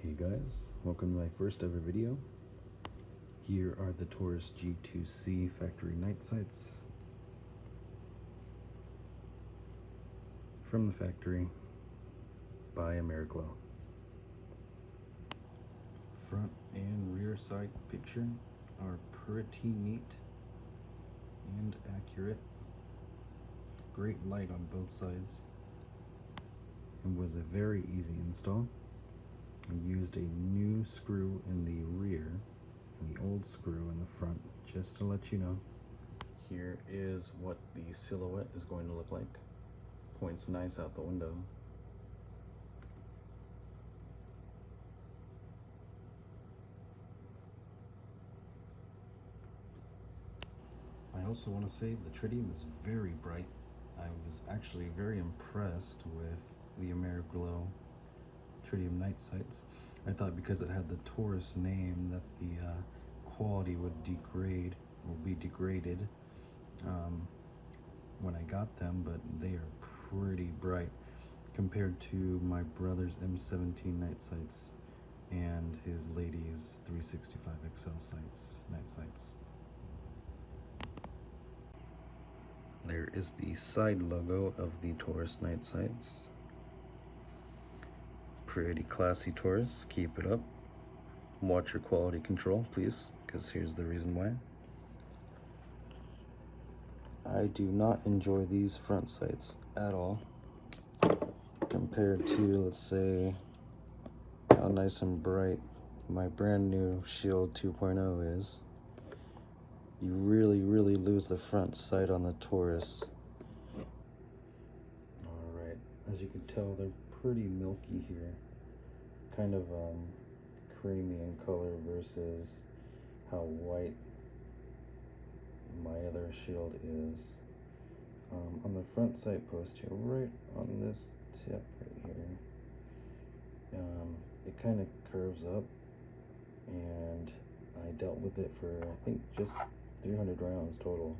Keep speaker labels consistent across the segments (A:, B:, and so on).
A: Hey guys, welcome to my first ever video. Here are the Taurus G2C factory night sights from the factory by Ameriglo. Front and rear side picture are pretty neat and accurate. Great light on both sides. It was a very easy install. I used a new screw in the rear and the old screw in the front, just to let you know. Here is what the silhouette is going to look like. Points nice out the window. I also want to say the tritium is very bright. I was actually very impressed with the Ameriglo tritium night sights. I thought because it had the Taurus name that the quality would degrade or be degraded when I got them, but they are pretty bright compared to my brother's M17 night sights and his lady's 365 XL night sights. There is the side logo of the Taurus night sights. Pretty classy Taurus, keep it up. Watch your quality control, please, because here's the reason why. I do not enjoy these front sights at all compared to, let's say, how nice and bright my brand new Shield 2.0 is. You really lose the front sight on the Taurus. Alright, as you can tell, they're pretty milky here. Kind of creamy in color versus how white my other Shield is. On the front sight post here, right on this tip right here, it kind of curves up, and I dealt with it for I think just 300 rounds total,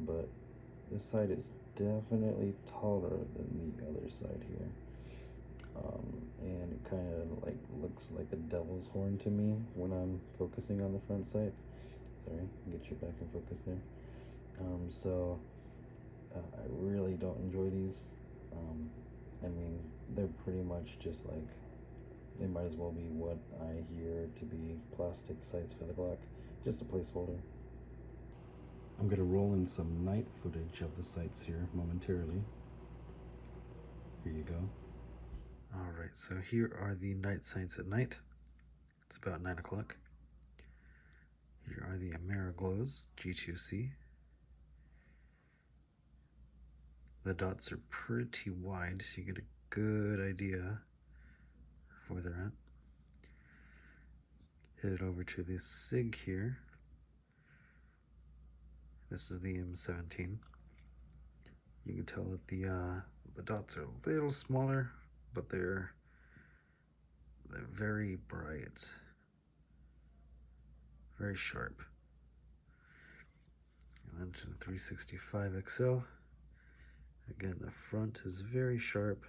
A: but this side is definitely taller than the other side here, and it kind of like looks like a devil's horn to me when I'm focusing on the front sight. Sorry, get you back in focus there. I really don't enjoy these. I mean, they're pretty much just like, they might as well be what I hear to be plastic sights for the Glock, just a placeholder. I'm gonna roll in some night footage of the sights here momentarily. Here you go. All right, so here are the night sights at night. It's about 9 o'clock. Here are the Ameriglos G2C. The dots are pretty wide, so you get a good idea of where they're at. Head it over to this SIG here. This is the M17. You can tell that the dots are a little smaller, but they're very bright, very sharp. And then to the 365 XL. Again, the front is very sharp.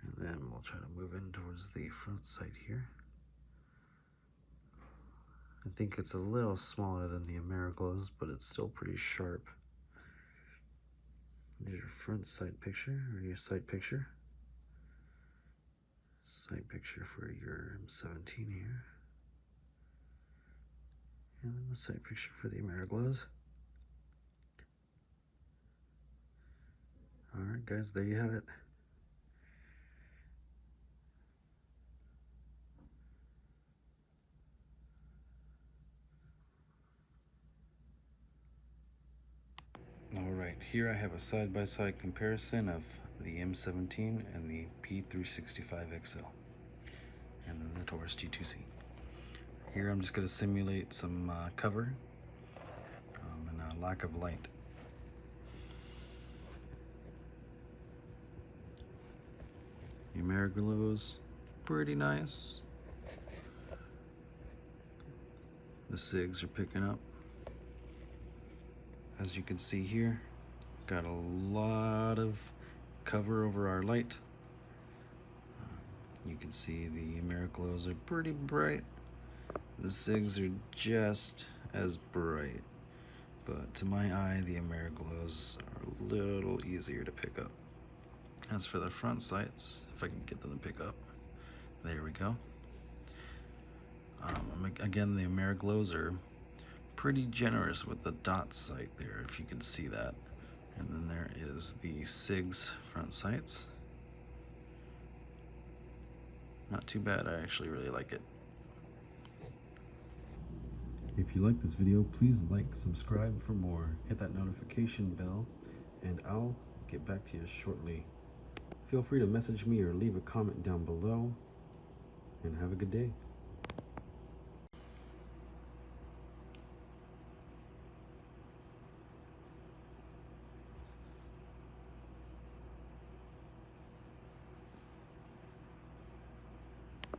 A: And then we'll try to move in towards the front sight here. I think it's a little smaller than the Ameriglos, but it's still pretty sharp. There's your front sight picture, or your sight picture. Sight picture for your M17 here. And then the sight picture for the Ameriglos. Alright guys, there you have it. Alright, here I have a side-by-side comparison of the M17 and the P365 XL, and then the Taurus G2C. Here I'm just going to simulate some cover and a lack of light. The Ameriglos, pretty nice. The SIGs are picking up. As you can see here, got a lot of cover over our light. You you can see the Ameriglos are pretty bright. The SIGs are just as bright, but to my eye, the Ameriglos are a little easier to pick up. As for the front sights, if I can get them to pick up, there we go. Again, the Ameriglos are pretty generous with the dot sight there, if you can see that. And then there is the SIG's front sights. Not too bad, I actually really like it. If you like this video, please like, subscribe for more, hit that notification bell, and I'll get back to you shortly. Feel free to message me or leave a comment down below, and have a good day.